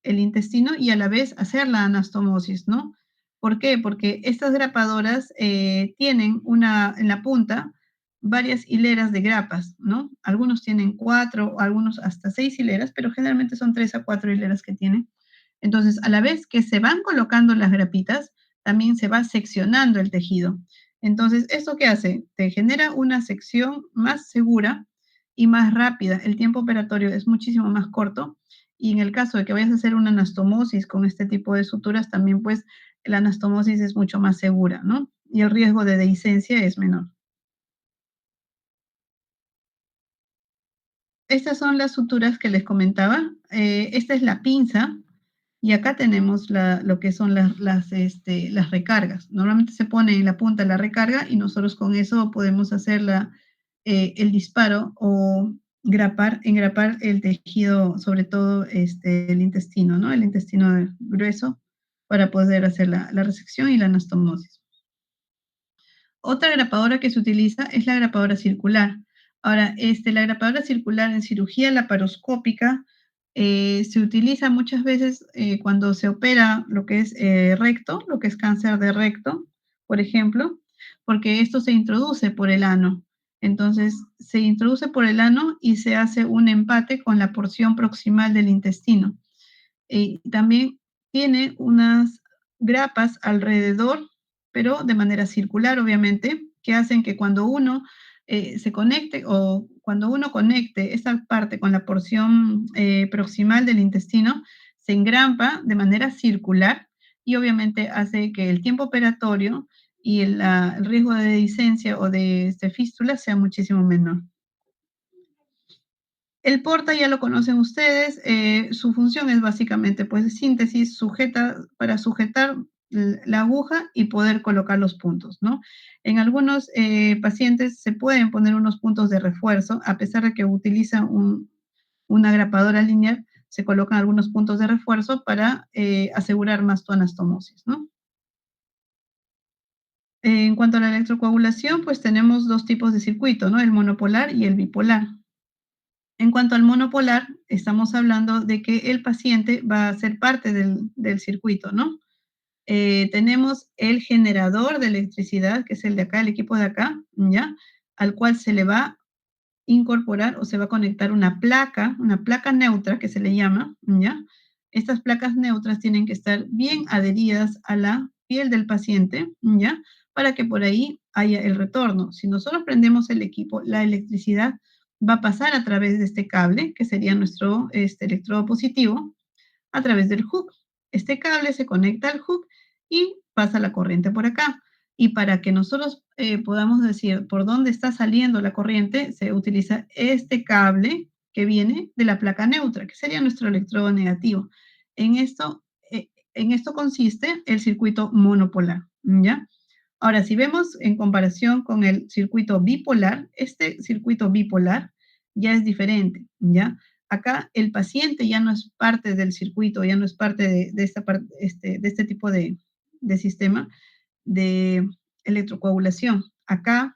el intestino y a la vez hacer la anastomosis, ¿no? ¿Por qué? Porque estas grapadoras tienen en la punta varias hileras de grapas, ¿no? Algunos tienen 4, algunos hasta 6 hileras, pero generalmente son 3 a 4 hileras que tienen. Entonces, a la vez que se van colocando las grapitas, también se va seccionando el tejido. Entonces, ¿esto qué hace? Te genera una sección más segura y más rápida. El tiempo operatorio es muchísimo más corto y en el caso de que vayas a hacer una anastomosis con este tipo de suturas, también pues la anastomosis es mucho más segura, ¿no? Y el riesgo de dehiscencia es menor. Estas son las suturas que les comentaba. Esta es la pinza y acá tenemos lo que son las recargas. Normalmente se pone en la punta la recarga y nosotros con eso podemos hacer el disparo o engrapar el tejido, sobre todo el intestino, ¿no? El intestino grueso para poder hacer la resección y la anastomosis. Otra grapadora que se utiliza es la grapadora circular. Ahora, la grapadora circular en cirugía laparoscópica se utiliza muchas veces cuando se opera lo que es recto, lo que es cáncer de recto, por ejemplo, porque esto se introduce por el ano. Entonces, se introduce por el ano y se hace un empate con la porción proximal del intestino. También tiene unas grapas alrededor, pero de manera circular, obviamente, que hacen que cuando uno se conecte o cuando uno conecte esta parte con la porción proximal del intestino, se engrampa de manera circular y obviamente hace que el tiempo operatorio y el riesgo de dehiscencia o de fístula sea muchísimo menor. El porta ya lo conocen ustedes, su función es básicamente pues de síntesis, para sujetar la aguja y poder colocar los puntos, ¿no? En algunos pacientes se pueden poner unos puntos de refuerzo, a pesar de que utilizan una grapadora lineal, se colocan algunos puntos de refuerzo para asegurar más tu anastomosis, ¿no? En cuanto a la electrocoagulación, pues tenemos 2 tipos de circuito, ¿no? El monopolar y el bipolar. En cuanto al monopolar, estamos hablando de que el paciente va a ser parte del circuito, ¿no? Tenemos el generador de electricidad, que es el de acá, el equipo de acá, ¿ya? Al cual se le va a incorporar o se va a conectar una placa neutra que se le llama, ¿ya? Estas placas neutras tienen que estar bien adheridas a la piel del paciente, ¿ya? Para que por ahí haya el retorno. Si nosotros prendemos el equipo, la electricidad va a pasar a través de este cable, que sería nuestro electrodo positivo, a través del hook. Este cable se conecta al hook y pasa la corriente por acá. Y para que nosotros podamos decir por dónde está saliendo la corriente, se utiliza este cable que viene de la placa neutra, que sería nuestro electrodo negativo. En esto consiste el circuito monopolar, ¿ya? Ahora, si vemos en comparación con el circuito bipolar, este circuito bipolar ya es diferente, ¿ya? Acá el paciente ya no es parte del circuito, ya no es parte de este tipo de sistema de electrocoagulación. Acá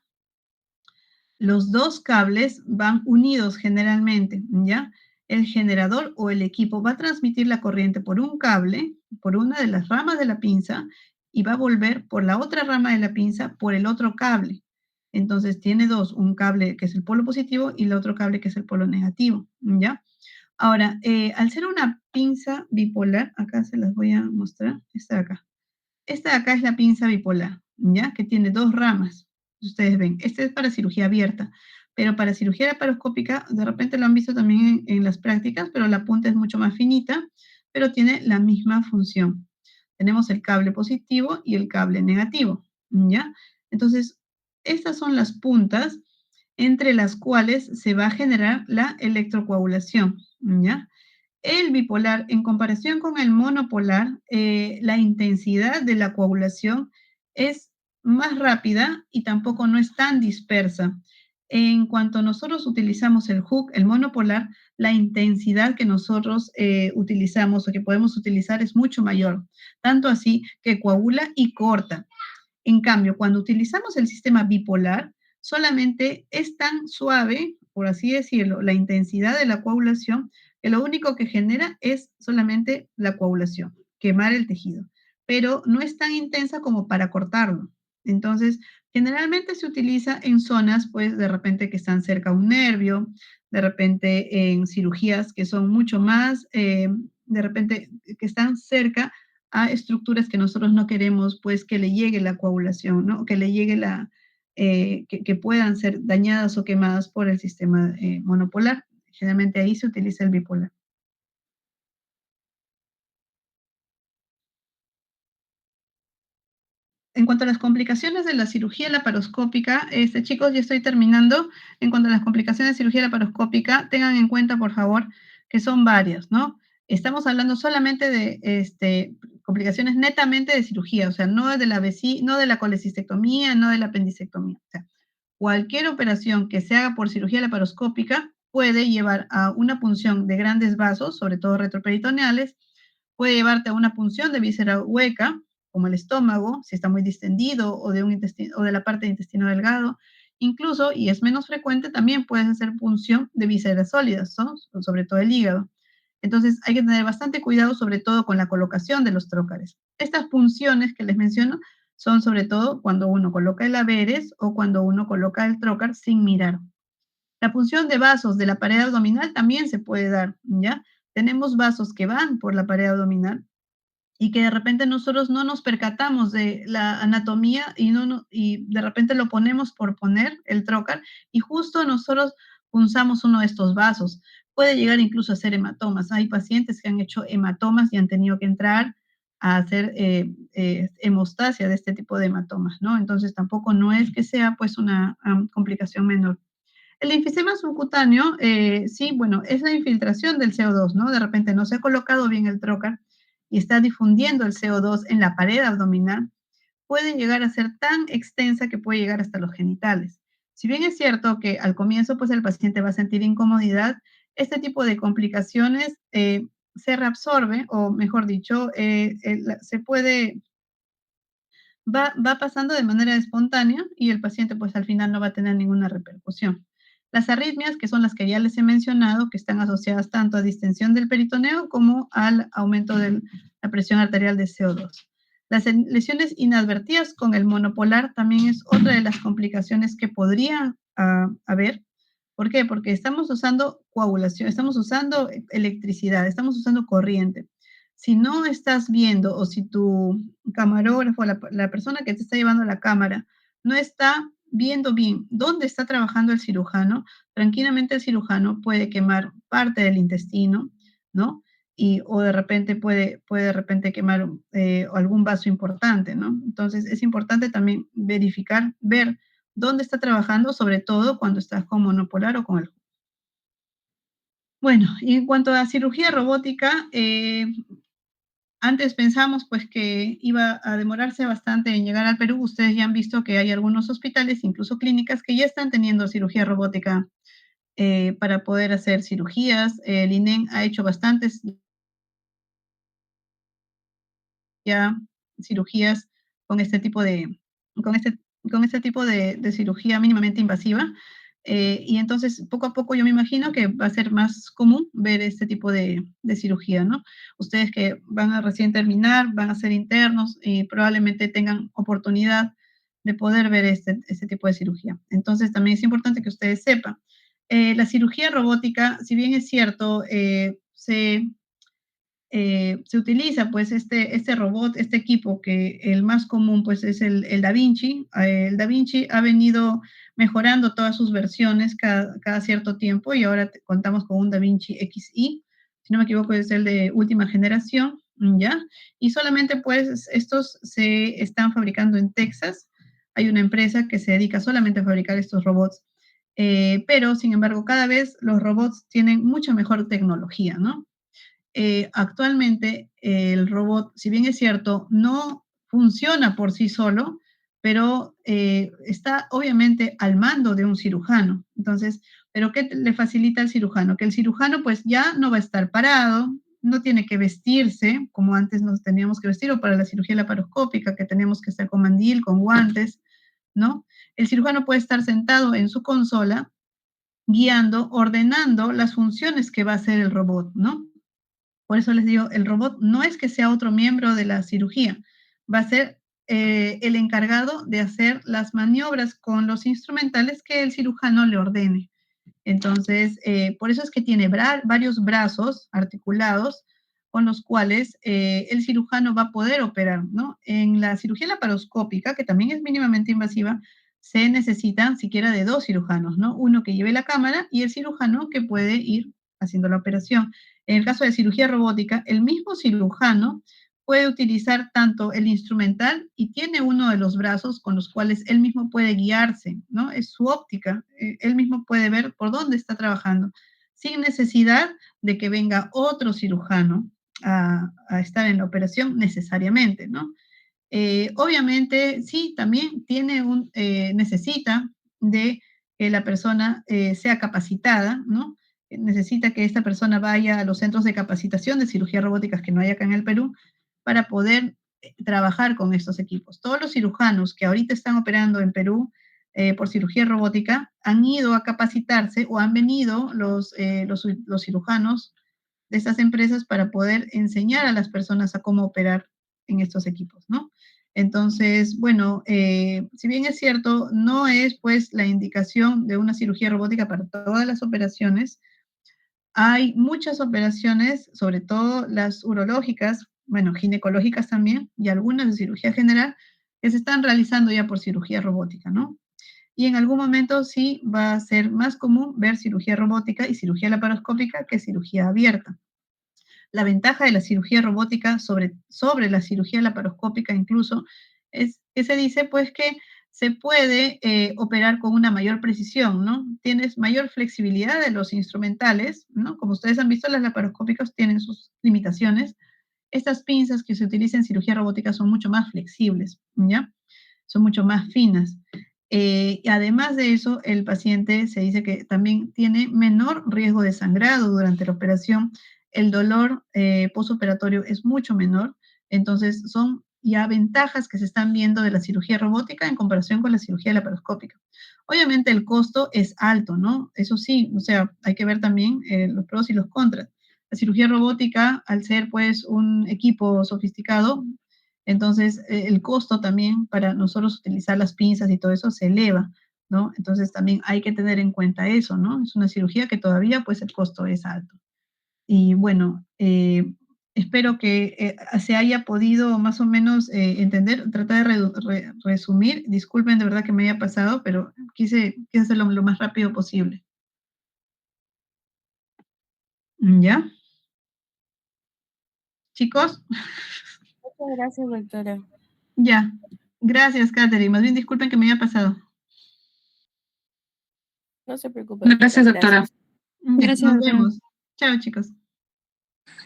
los 2 cables van unidos generalmente, ¿ya? El generador o el equipo va a transmitir la corriente por un cable, por una de las ramas de la pinza, y va a volver por la otra rama de la pinza por el otro cable. Entonces tiene 2, un cable que es el polo positivo y el otro cable que es el polo negativo, ¿ya? Ahora, al ser una pinza bipolar, acá se las voy a mostrar, esta de acá. Esta de acá es la pinza bipolar, ¿ya? Que tiene 2 ramas. Ustedes ven, este es para cirugía abierta, pero para cirugía laparoscópica, de repente lo han visto también en las prácticas, pero la punta es mucho más finita, pero tiene la misma función. Tenemos el cable positivo y el cable negativo, ¿ya? Entonces, estas son las puntas entre las cuales se va a generar la electrocoagulación, ¿ya? El bipolar, en comparación con el monopolar, la intensidad de la coagulación es más rápida y tampoco no es tan dispersa. En cuanto nosotros utilizamos el hook, el monopolar, la intensidad que nosotros utilizamos o que podemos utilizar es mucho mayor, tanto así que coagula y corta. En cambio, cuando utilizamos el sistema bipolar, solamente es tan suave, por así decirlo, la intensidad de la coagulación, que lo único que genera es solamente la coagulación, quemar el tejido, pero no es tan intensa como para cortarlo. Entonces, generalmente se utiliza en zonas, pues, de repente que están cerca a un nervio, de repente en cirugías que son mucho más, de repente que están cerca a estructuras que nosotros no queremos, pues, que le llegue la coagulación, ¿no? Que le llegue que puedan ser dañadas o quemadas por el sistema monopolar. Generalmente ahí se utiliza el bipolar. En cuanto a las complicaciones de la cirugía laparoscópica, chicos, ya estoy terminando. En cuanto a las complicaciones de cirugía laparoscópica, tengan en cuenta, por favor, que son varias, ¿no? Estamos hablando solamente de complicaciones netamente de cirugía, o sea, no de la colecistectomía, no de la apendicectomía. O sea, cualquier operación que se haga por cirugía laparoscópica puede llevar a una punción de grandes vasos, sobre todo retroperitoneales, puede llevarte a una punción de víscera hueca, como el estómago, si está muy distendido, o de, un intestino, o de la parte de intestino delgado. Incluso, y es menos frecuente, también puedes hacer punción de vísceras sólidas, ¿no? Sobre todo el hígado. Entonces hay que tener bastante cuidado, sobre todo con la colocación de los trócares. Estas punciones que les menciono son sobre todo cuando uno coloca el averes o cuando uno coloca el trócar sin mirar. La punción de vasos de la pared abdominal también se puede dar, ¿ya? Tenemos vasos que van por la pared abdominal y que de repente nosotros no nos percatamos de la anatomía y de repente lo ponemos por poner el trócar y justo nosotros punzamos uno de estos vasos. Puede llegar incluso a ser hematomas. Hay pacientes que han hecho hematomas y han tenido que entrar a hacer hemostasia de este tipo de hematomas, ¿no? Entonces tampoco no es que sea pues una complicación menor. El enfisema subcutáneo, sí, bueno, es la infiltración del CO2, ¿no? De repente no se ha colocado bien el trócar y está difundiendo el CO2 en la pared abdominal, puede llegar a ser tan extensa que puede llegar hasta los genitales. Si bien es cierto que al comienzo, pues el paciente va a sentir incomodidad, este tipo de complicaciones se reabsorbe, o mejor dicho, va pasando de manera espontánea y el paciente pues al final no va a tener ninguna repercusión. Las arritmias, que son las que ya les he mencionado, que están asociadas tanto a distensión del peritoneo como al aumento de la presión arterial de CO2. Las lesiones inadvertidas con el monopolar también es otra de las complicaciones que podría haber. ¿Por qué? Porque estamos usando coagulación, estamos usando electricidad, estamos usando corriente. Si no estás viendo o si tu camarógrafo, la persona que te está llevando la cámara, no está viendo bien dónde está trabajando el cirujano, tranquilamente el cirujano puede quemar parte del intestino, ¿no? O de repente puede de repente quemar algún vaso importante, ¿no? Entonces es importante también verificar, ver dónde está trabajando, sobre todo cuando estás con monopolar o con el... Bueno, y en cuanto a cirugía robótica, antes pensamos pues que iba a demorarse bastante en llegar al Perú. Ustedes ya han visto que hay algunos hospitales, incluso clínicas, que ya están teniendo cirugía robótica para poder hacer cirugías. El INEN ha hecho bastantes ya cirugías con este tipo con este, con este tipo de cirugía mínimamente invasiva. Y entonces, poco a poco, yo me imagino que va a ser más común ver este tipo de cirugía, ¿no? Ustedes que van a recién terminar, van a ser internos y probablemente tengan oportunidad de poder ver este tipo de cirugía. Entonces, también es importante que ustedes sepan, la cirugía robótica, si bien es cierto, se utiliza pues este robot, este equipo que el más común pues es el Da Vinci. El Da Vinci ha venido mejorando todas sus versiones cada cierto tiempo y ahora contamos con un Da Vinci XI, si no me equivoco es el de última generación, ¿ya? Y solamente pues estos se están fabricando en Texas. Hay una empresa que se dedica solamente a fabricar estos robots. Pero, sin embargo, cada vez los robots tienen mucha mejor tecnología, ¿no? Actualmente el robot, si bien es cierto, no funciona por sí solo, pero está obviamente al mando de un cirujano. Entonces, ¿pero qué le facilita al cirujano? Que el cirujano pues ya no va a estar parado, no tiene que vestirse como antes nos teníamos que vestir, o para la cirugía laparoscópica que teníamos que estar con mandil, con guantes, ¿no? El cirujano puede estar sentado en su consola guiando, ordenando las funciones que va a hacer el robot, ¿no? Por eso les digo, el robot no es que sea otro miembro de la cirugía, va a ser el encargado de hacer las maniobras con los instrumentales que el cirujano le ordene. Entonces, por eso es que tiene varios brazos articulados con los cuales el cirujano va a poder operar, ¿no? En la cirugía laparoscópica, que también es mínimamente invasiva, se necesitan siquiera de dos cirujanos, ¿no? Uno que lleve la cámara y el cirujano que puede ir haciendo la operación. En el caso de cirugía robótica, el mismo cirujano puede utilizar tanto el instrumental y tiene uno de los brazos con los cuales él mismo puede guiarse, ¿no? Es su óptica, él mismo puede ver por dónde está trabajando, sin necesidad de que venga otro cirujano a estar en la operación necesariamente, ¿no? Obviamente, sí, también necesita de que la persona sea capacitada, ¿no? Necesita que esta persona vaya a los centros de capacitación de cirugía robótica que no hay acá en el Perú para poder trabajar con estos equipos. Todos los cirujanos que ahorita están operando en Perú por cirugía robótica han ido a capacitarse o han venido los cirujanos de estas empresas para poder enseñar a las personas a cómo operar en estos equipos, ¿no? Entonces, bueno, si bien es cierto, no es pues la indicación de una cirugía robótica para todas las operaciones, hay muchas operaciones, sobre todo las urológicas, bueno, ginecológicas también, y algunas de cirugía general, que se están realizando ya por cirugía robótica, ¿no? Y en algún momento sí va a ser más común ver cirugía robótica y cirugía laparoscópica que cirugía abierta. La ventaja de la cirugía robótica sobre la cirugía laparoscópica incluso es que se dice pues que se puede operar con una mayor precisión, ¿no? Tienes mayor flexibilidad de los instrumentales, ¿no? Como ustedes han visto, las laparoscópicas tienen sus limitaciones. Estas pinzas que se utilizan en cirugía robótica son mucho más flexibles, ¿ya? Son mucho más finas. Y además de eso, el paciente se dice que también tiene menor riesgo de sangrado durante la operación. El dolor postoperatorio es mucho menor. Entonces, son ya ventajas que se están viendo de la cirugía robótica en comparación con la cirugía laparoscópica. Obviamente el costo es alto, ¿no? Eso sí, o sea, hay que ver también los pros y los contras. La cirugía robótica, al ser pues un equipo sofisticado, entonces el costo también para nosotros utilizar las pinzas y todo eso se eleva, ¿no? Entonces también hay que tener en cuenta eso, ¿no? Es una cirugía que todavía pues el costo es alto. Y bueno, espero que se haya podido más o menos entender, tratar de resumir. Disculpen de verdad que me haya pasado, pero quise hacerlo lo más rápido posible. ¿Ya? ¿Chicos? Muchas gracias, doctora. Ya. Gracias, Katherine. Más bien disculpen que me haya pasado. No se preocupe. Gracias, doctora. Ya, Gracias, nos doctora. vemos. Chao, chicos.